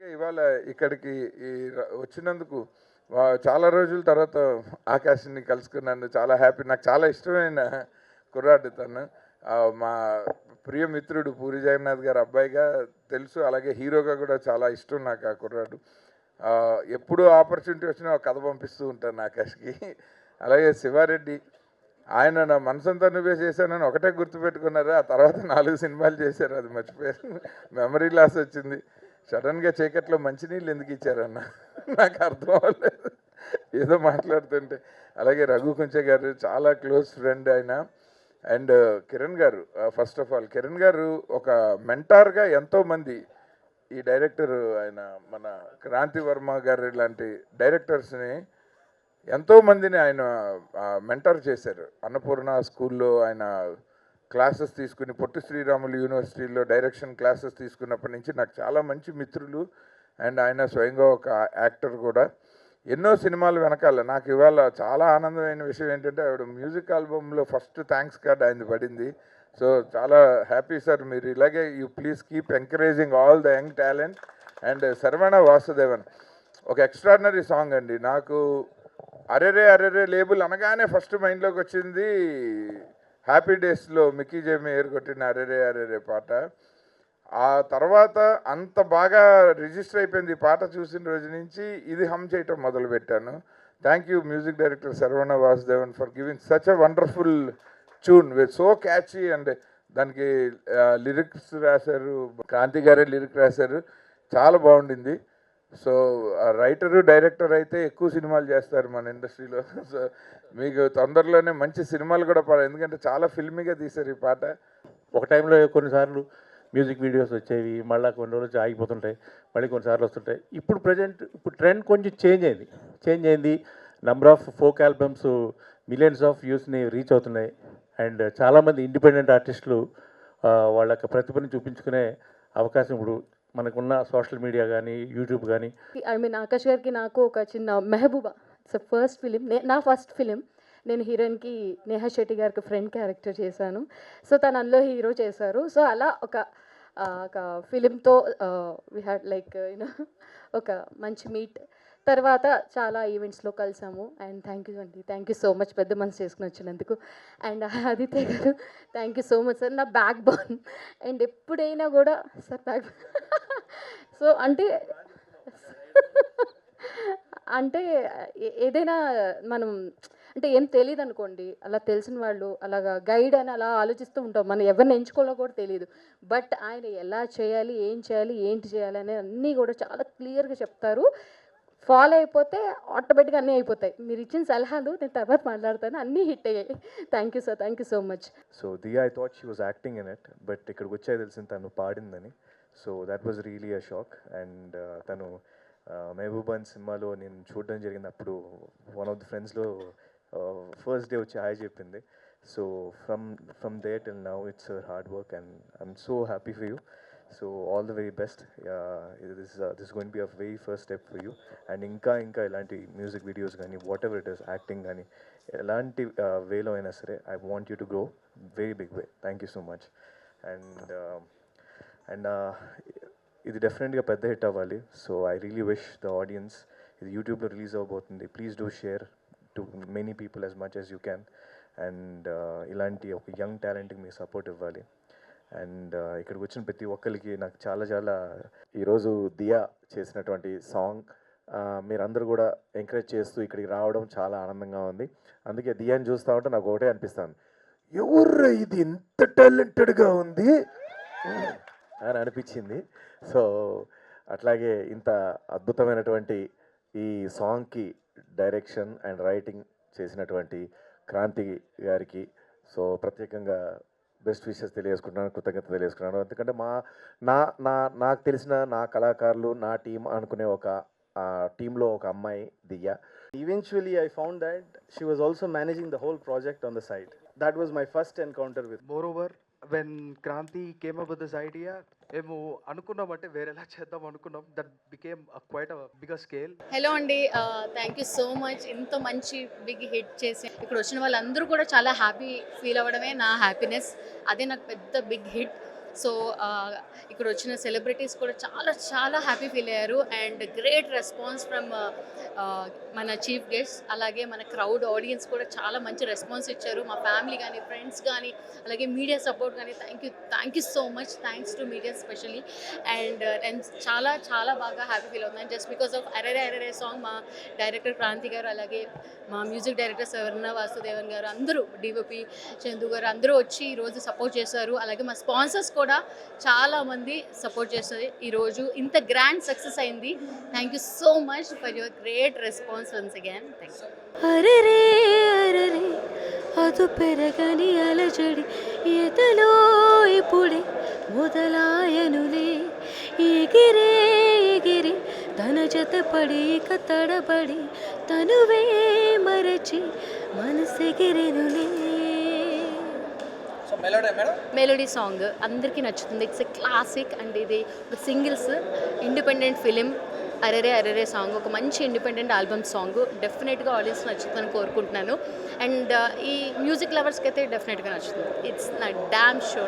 ఇవాళ ఇక్కడికి ఈ వచ్చినందుకు చాలా రోజుల తర్వాత ఆకాష్‌ని కలుసుకున్నాను. చాలా హ్యాపీ. నాకు చాలా ఇష్టమైన కుర్రాడు తను. మా ప్రియ మిత్రుడు పూరి జగన్నాథ్ గారి అబ్బాయిగా తెలుసు. అలాగే హీరోగా కూడా చాలా ఇష్టం నాకు ఆ కుర్రాడు. ఎప్పుడు ఆపర్చునిటీ వచ్చినా ఒక కథ పంపిస్తూ ఉంటాను ఆకాష్‌కి. అలాగే శివారెడ్డి ఆయన నా మనసంతా నువ్వే చేశానని ఒకటే గుర్తుపెట్టుకున్నారు. ఆ తర్వాత 4 సినిమాలు చేశారు. అది మర్చిపోయారు. మెమరీ లాస్ వచ్చింది. సడన్గా చీకట్లో మంచినీళ్ళు ఎందుకు ఇచ్చారన్న నాకు అర్థం అవ్వలేదు ఏదో మాట్లాడుతుంటే. అలాగే రఘు కుంచె గారు చాలా క్లోజ్ ఫ్రెండ్ ఆయన. అండ్ కిరణ్ గారు, ఫస్ట్ ఆఫ్ ఆల్ కిరణ్ గారు ఒక మెంటార్గా ఎంతోమంది ఈ డైరెక్టర్ ఆయన మన క్రాంతి వర్మ గారు లాంటి డైరెక్టర్స్ని ఎంతోమందిని ఆయన మెంటర్ చేశారు. అన్నపూర్ణ స్కూల్లో ఆయన క్లాసెస్ తీసుకుని, పొట్టి శ్రీరాములు యూనివర్సిటీలో డైరెక్షన్ క్లాసెస్ తీసుకున్నప్పటి నుంచి నాకు చాలా మంచి మిత్రులు. అండ్ ఆయన స్వయంగా ఒక యాక్టర్ కూడా. ఎన్నో సినిమాలు వెనకాల నాకు ఇవాళ చాలా ఆనందమైన విషయం ఏంటంటే ఆవిడ మ్యూజిక్ ఆల్బమ్లో ఫస్ట్ థ్యాంక్స్ కార్డ్ ఆయనది పడింది. సో చాలా హ్యాపీ సార్. మీరు ఇలాగే you please keep encouraging all the young talent. And Saravana Vasudevan ఒక ఎక్స్ట్రాడినరీ సాంగ్ అండి. నాకు అరెరే అరెరే లేబుల్ అనగానే ఫస్ట్ మైండ్లోకి వచ్చింది హ్యాపీ డేస్లో మిక్కీ జేమి కొట్టిన అరెరే అరెరే పాట. ఆ తర్వాత అంత బాగా రిజిస్టర్ అయిపోయింది ఈ పాట చూసిన రోజు నుంచి ఇది హమ్ చేయటం మొదలుపెట్టాను. Thank you music director Saravana Vasudevan for giving such a wonderful tune with so catchy. And దానికి లిరిక్స్ రాశారు, క్రాంతి గారే లిరిక్ రాశారు. చాలా బాగుండింది. సో రైటరు డైరెక్టర్ అయితే ఎక్కువ సినిమాలు చేస్తారు మన ఇండస్ట్రీలో. సో మీకు తొందరలోనే మంచి సినిమాలు కూడా ఎందుకంటే చాలా ఫిల్మీగా తీశారు ఈ పాట. ఒక టైంలో కొన్నిసార్లు మ్యూజిక్ వీడియోస్ వచ్చేవి, మళ్ళీ కొన్ని రోజులు ఆగిపోతుంటాయి, మళ్ళీ కొన్నిసార్లు వస్తుంటాయి. ఇప్పుడు ట్రెండ్ కొంచెం చేంజ్ అయింది. Number of folk albums millions of వ్యూస్ని రీచ్ అవుతున్నాయి. అండ్ చాలామంది ఇండిపెండెంట్ ఆర్టిస్టులు వాళ్ళ యొక్క ప్రతిభని చూపించుకునే అవకాశం ఇప్పుడు మనకున్న సోషల్ మీడియా కానీ, యూట్యూబ్ కానీ. ఐ మీన్ ఆకాష్ గారికి నాకు ఒక చిన్న మెహబూబా ఇట్స్ ఫస్ట్ ఫిలిం, నా ఫస్ట్ ఫిలిం. నేను హీరోయిన్కి నేహా శెట్టి గారికి ఫ్రెండ్ క్యారెక్టర్ చేశాను. సో తను అందులో హీరో చేశారు. సో అలా ఒక ఫిలింతో వీ హ్యాడ్ లైక్ యూనో ఒక మంచి మీట్. తర్వాత చాలా ఈవెంట్స్లో కలిసాము. And thank you so much పెద్ద మనసు చేసుకుని వచ్చినందుకు. అండ్ ఆదిత్య గారు thank you so much sir, నా బ్యాక్ బోన్. అండ్ ఎప్పుడైనా కూడా సార్ బ్యాక్ సో అంటే ఏదైనా మనం అంటే ఏం తెలియదు అనుకోండి, అలా తెలిసిన వాళ్ళు అలాగా గైడ్ అని అలా ఆలోచిస్తూ ఉంటాం. మనం ఎవరిని ఎంచుకోవాలో కూడా తెలియదు. బట్ ఆయన ఎలా చేయాలి, ఏం చేయాలి, ఏంటి చేయాలి అనేది అన్నీ కూడా చాలా క్లియర్గా చెప్తారు. ఫాలో అయిపోతే ఆటోమేటిక్గా అన్నీ అయిపోతాయి. మీరు ఇచ్చిన సలహాలు నేను తర్వాత మాట్లాడతాను, అన్నీ హిట్ అయ్యాయి. Thank you sir, thank you so much. So Diya I thought she was acting in it, but ఇక్కడికి వచ్చే తెలిసింది తను పాడిందని. So that was really a shock. And తను మెహబూబాన్ సినిమాలో నేను చూడడం జరిగింది. అప్పుడు వన్ ఆఫ్ ది ఫ్రెండ్స్లో ఫస్ట్ డే వచ్చి హాయ్ చెప్పింది. So from then till now it's hard work and I'm so happy for you. So all the very best. This going B a very first step for you. And ఇంకా ఇలాంటి music videos కానీ whatever it is, acting కానీ ఎలాంటి వేలో అయినా సరే I want you to grow very big way. Thank you so much. And ఇది డెఫినెట్గా పెద్ద హిట్ అవ్వాలి. So I really wish the audience, ఇది యూట్యూబ్లో రిలీజ్ అవబోతుంది, please do share to many people as much as you can. And ఇలాంటి ఒక young టాలెంట్కి మీ సపోర్ట్ ఇవ్వాలి. అండ్ ఇక్కడికి వచ్చిన ప్రతి ఒక్కరికి నాకు చాలా ఈరోజు దియా చేసినటువంటి సాంగ్ మీరందరూ కూడా ఎంకరేజ్ చేస్తూ ఇక్కడికి రావడం చాలా ఆనందంగా ఉంది. అందుకే దియాని చూస్తూ ఉంటే నాకు ఒకటే అనిపిస్తాను, ఎవరు ఇది ఇంత టాలెంటెడ్గా ఉంది అని అనిపించింది. సో అట్లాగే ఇంత అద్భుతమైనటువంటి ఈ సాంగ్కి డైరెక్షన్ అండ్ రైటింగ్ చేసినటువంటి క్రాంతి గారికి సో ప్రత్యేకంగా బెస్ట్ విషెస్ తెలియజేసుకుంటున్నాను, కృతజ్ఞత తెలియజేసుకున్నాను. ఎందుకంటే నాకు తెలిసిన నా కళాకారులు, నా టీం అనుకునే ఒక టీంలో ఒక అమ్మాయి దియ్య. Eventually, I found that she was also managing the whole project on the side. That was my first encounter with. Moreover, when Kranti came up with this idea, మేము అనుకున్నామంటే వేరేలా చేద్దాం అనుకున్నాం. That became quite a bigger scale. Hello అండి, thank you so much. ఇంత మంచి big hit చేసి ఇక్కడ వచ్చిన వాళ్ళందరూ కూడా చాలా హ్యాపీ ఫీల్ అవ్వడమే నా హ్యాపీనెస్. అదే నాకు పెద్ద బిగ్ హిట్. సో ఇక్కడ వచ్చిన సెలబ్రిటీస్ కూడా చాలా చాలా హ్యాపీ ఫీల్ అయ్యారు అండ్ గ్రేట్ రెస్పాన్స్ ఫ్రమ్ మన చీఫ్ గెస్ట్, అలాగే మన క్రౌడ్ ఆడియన్స్ కూడా చాలా మంచి రెస్పాన్స్ ఇచ్చారు. మా ఫ్యామిలీ కానీ ఫ్రెండ్స్ కానీ అలాగే మీడియా సపోర్ట్ కానీ thank you so much. Thanks to media especially. And చాలా చాలా బాగా హ్యాపీ ఫీల్ అవుతున్నాను జస్ట్ బికాస్ ఆఫ్ అరెరే అరెరే సాంగ్. మా డైరెక్టర్ క్రాంతి గారు, అలాగే మా మ్యూజిక్ డైరెక్టర్ సవర్ణ వాసుదేవన్ గారు, అందరూ డిఓపి చందు గారు అందరూ వచ్చి ఈరోజు సపోర్ట్ చేశారు. అలాగే మా స్పాన్సర్స్ కూడా చాలామంది సపోర్ట్ చేస్తారు. ఈరోజు ఇంత గ్రాండ్ సక్సెస్ అయింది. Thank you so much for your great response once again. Thanks. అరెరే అరెరే అదు పెరగని అలజడి ఎదలో ఇప్పుడే మొదలాయనులే ఎగిరే ఎగిరి తన జతపడి ఇక తడబడి తనువే మరచి మనసెగిరెనులే. మెలోడీ సాంగ్ అందరికీ నచ్చుతుంది. ఇట్స్ ఎ క్లాసిక్ అండ్ ఇది ఒక సింగిల్స్ ఇండిపెండెంట్ ఫిలిం. అరెరే అరెరే సాంగ్ ఒక మంచి ఇండిపెండెంట్ ఆల్బమ్ సాంగ్. డెఫినెట్గా ఆడియన్స్ నచ్చుతుందని కోరుకుంటున్నాను. అండ్ ఈ మ్యూజిక్ లవర్స్కి అయితే డెఫినెట్గా నచ్చుతుంది. ఇట్స్ నా డామ్ షూర్.